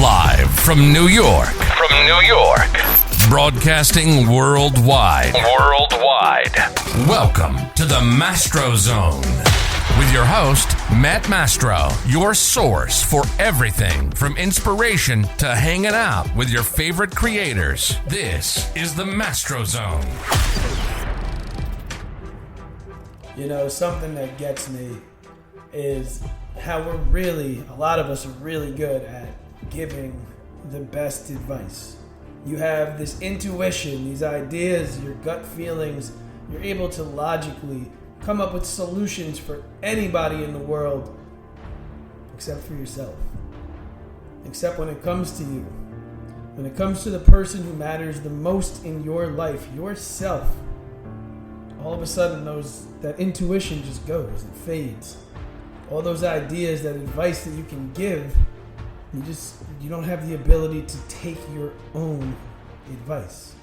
Live from New York. Broadcasting worldwide. Welcome to the Mastro Zone. With your host, Matt Mastro, your source for everything from inspiration to hanging out with your favorite creators. This is the Mastro Zone. You know, something that gets me is how a lot of us are really good at giving the best advice. You have this intuition, these ideas, your gut feelings. You're able to logically come up with solutions for anybody in the world except for yourself. Except when it comes to you. When it comes to the person who matters the most in your life, yourself, all of a sudden that intuition just goes, it fades. All those ideas, that advice that you can give, you don't have the ability to take your own advice,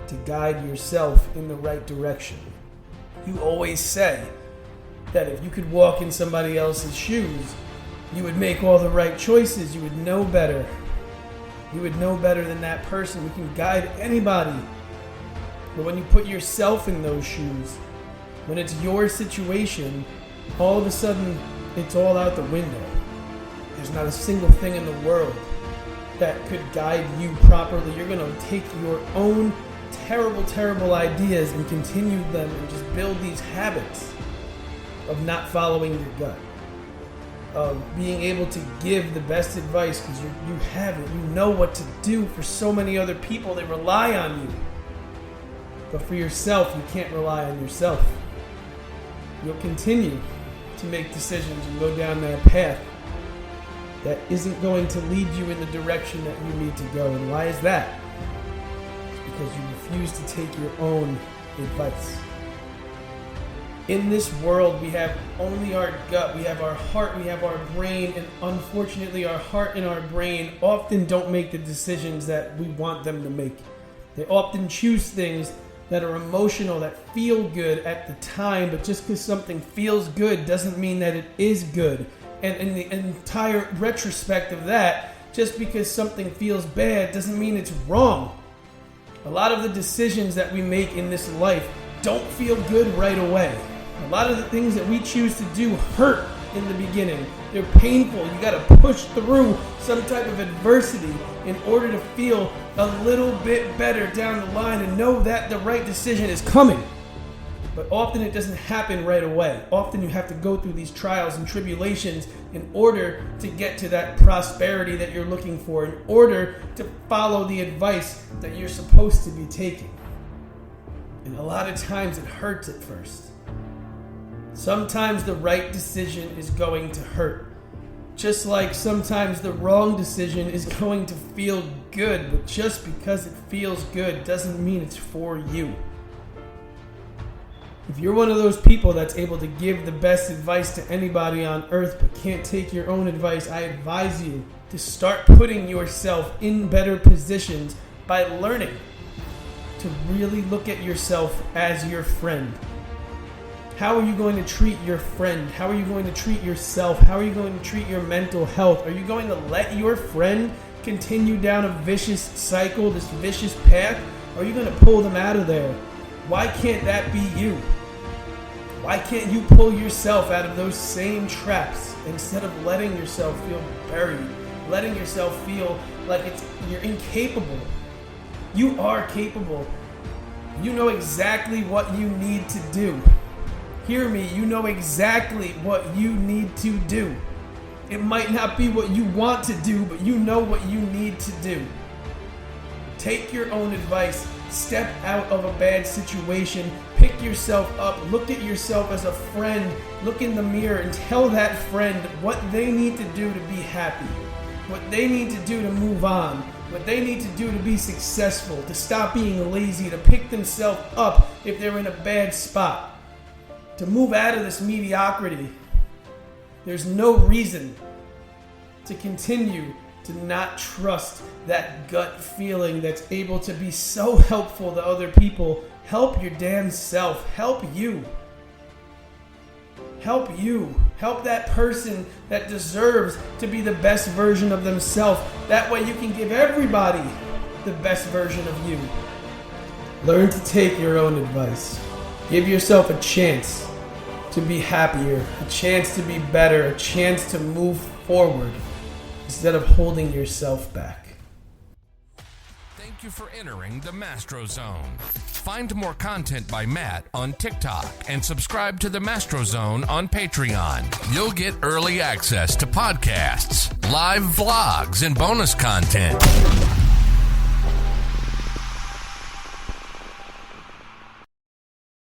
to guide yourself in the right direction. You always say that if you could walk in somebody else's shoes, you would make all the right choices. You would know better. You would know better than that person. You can guide anybody. But when you put yourself in those shoes, when it's your situation, all of a sudden, it's all out the window. There's not a single thing in the world that could guide you properly. You're going to take your own terrible ideas and continue them and just build these habits of not following your gut, of being able to give the best advice because you have it. You know what to do. For so many other people, they rely on you. But for yourself, you can't rely on yourself. You'll continue to make decisions and go down that path that isn't going to lead you in the direction that you need to go. And why is that? It's because you refuse to take your own advice. In this world, we have only our gut, we have our heart, we have our brain, and unfortunately our heart and our brain often don't make the decisions that we want them to make. They often choose things that are emotional, that feel good at the time, but just because something feels good doesn't mean that it is good. And in the entire retrospect of that, just because something feels bad doesn't mean it's wrong. A lot of the decisions that we make in this life don't feel good right away. A lot of the things that we choose to do hurt in the beginning. They're painful. You got to push through some type of adversity in order to feel a little bit better down the line and know that the right decision is coming. But often it doesn't happen right away. Often you have to go through these trials and tribulations in order to get to that prosperity that you're looking for, in order to follow the advice that you're supposed to be taking. And a lot of times it hurts at first. Sometimes the right decision is going to hurt. Just like sometimes the wrong decision is going to feel good, but just because it feels good doesn't mean it's for you. If you're one of those people that's able to give the best advice to anybody on earth but can't take your own advice, I advise you to start putting yourself in better positions by learning to really look at yourself as your friend. How are you going to treat your friend? How are you going to treat yourself? How are you going to treat your mental health? Are you going to let your friend continue down a vicious cycle, this vicious path? Or are you going to pull them out of there? Why can't that be you? Why can't you pull yourself out of those same traps instead of letting yourself feel buried, letting yourself feel like you're incapable? You are capable. You know exactly what you need to do. Hear me, you know exactly what you need to do. It might not be what you want to do, but you know what you need to do. Take your own advice. Step out of a bad situation. Pick yourself up. Look at yourself as a friend. Look in the mirror and tell that friend what they need to do to be happy. What they need to do to move on. What they need to do to be successful. To stop being lazy. To pick themselves up if they're in a bad spot. To move out of this mediocrity. There's no reason to continue to not trust that gut feeling that's able to be so helpful to other people. Help your damn self. Help you. Help you. Help that person that deserves to be the best version of themselves. That way you can give everybody the best version of you. Learn to take your own advice. Give yourself a chance to be happier, a chance to be better, a chance to move forward instead of holding yourself back. Thank you for entering the Mastro Zone. Find more content by Matt on TikTok and subscribe to the Mastro Zone on Patreon. You'll get early access to podcasts, live vlogs, and bonus content.